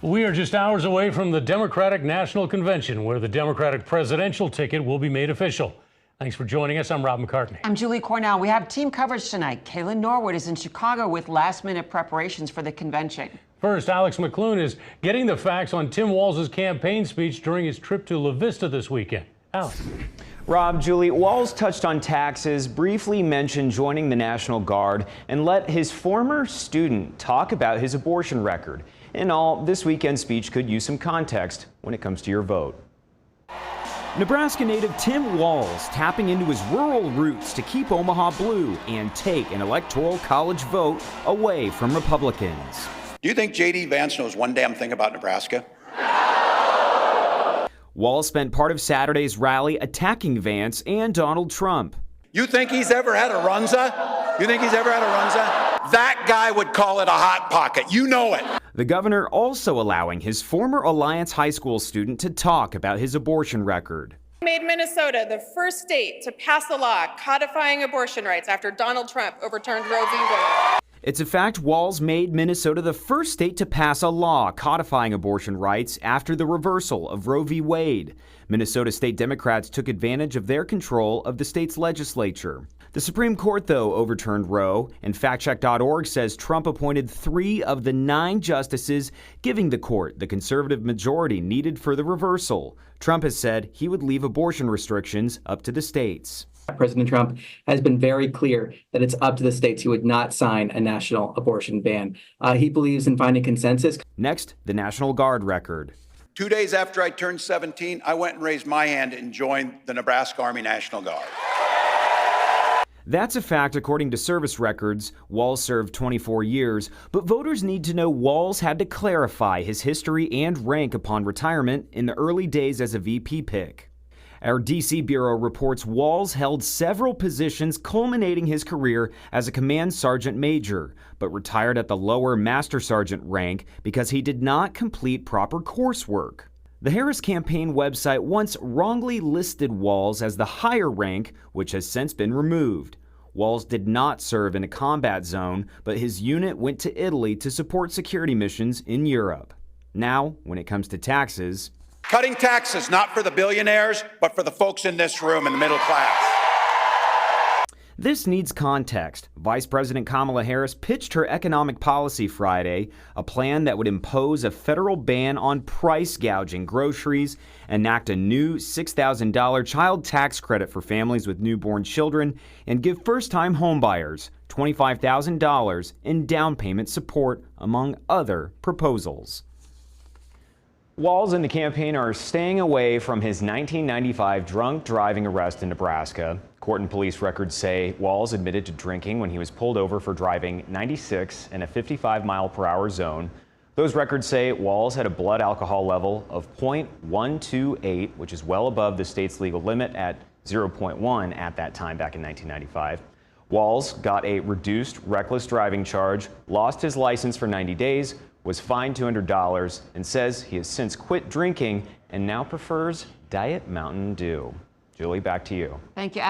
We are just hours away from the Democratic National Convention, where the Democratic presidential ticket will be made official. Thanks for joining us. I'm Rob McCartney. I'm Julie Cornell. We have team coverage tonight. Kaylin Norwood is in Chicago with last-minute preparations for the convention. First, Alex McClune is getting the facts on Tim Walz's campaign speech during his trip to La Vista this weekend. Alex. Rob, Julie, Walz touched on taxes, briefly mentioned joining the National Guard, and let his former student talk about his abortion record. In all, this weekend's speech could use some context when it comes to your vote. Nebraska native Tim Walz tapping into his rural roots to keep Omaha blue and take an electoral college vote away from Republicans. Do you think J.D. Vance knows one damn thing about Nebraska? Walz spent part of Saturday's rally attacking Vance and Donald Trump. You think he's ever had a runza? You think he's ever had a runza? That guy would call it a hot pocket. You know it. The governor also allowing his former Alliance High School student to talk about his abortion record. Made Minnesota the first state to pass a law codifying abortion rights after Donald Trump overturned Roe v. Wade. It's a fact Walz made Minnesota the first state to pass a law codifying abortion rights after the reversal of Roe v. Wade. Minnesota state Democrats took advantage of their control of the state's legislature. The Supreme Court, though, overturned Roe, and factcheck.org says Trump appointed 3 of the 9 justices, giving the court the conservative majority needed for the reversal. Trump has said he would leave abortion restrictions up to the states. President Trump has been very clear that it's up to the states. He would not sign a national abortion ban. He believes in finding consensus. Next, the National Guard record. 2 days after I turned 17, I went and raised my hand and joined the Nebraska Army National Guard. That's a fact according to service records. Walz served 24 years, but voters need to know Walz had to clarify his history and rank upon retirement in the early days as a VP pick. Our D.C. Bureau reports Walz held several positions culminating his career as a command sergeant major, but retired at the lower master sergeant rank because he did not complete proper coursework. The Harris campaign website once wrongly listed Walz as the higher rank, which has since been removed. Walz did not serve in a combat zone, but his unit went to Italy to support security missions in Europe. Now, when it comes to taxes, Cutting taxes, not for the billionaires, but for the folks in this room in the middle class. this needs context. Vice President Kamala Harris pitched her economic policy Friday, a plan that would impose a federal ban on price gouging groceries, enact a new $6,000 child tax credit for families with newborn children, and give first-time homebuyers $25,000 in down payment support, among other proposals. Walz and the campaign are staying away from his 1995 drunk driving arrest in Nebraska. Court and police records say Walz admitted to drinking when he was pulled over for driving 96 in a 55-mile-per-hour zone. Those records say Walz had a blood alcohol level of 0.128, which is well above the state's legal limit at 0.1 at that time back in 1995. Walz got a reduced reckless driving charge, lost his license for 90 days, was fined $200, and says he has since quit drinking and now prefers Diet Mountain Dew. Julie, back to you. Thank you.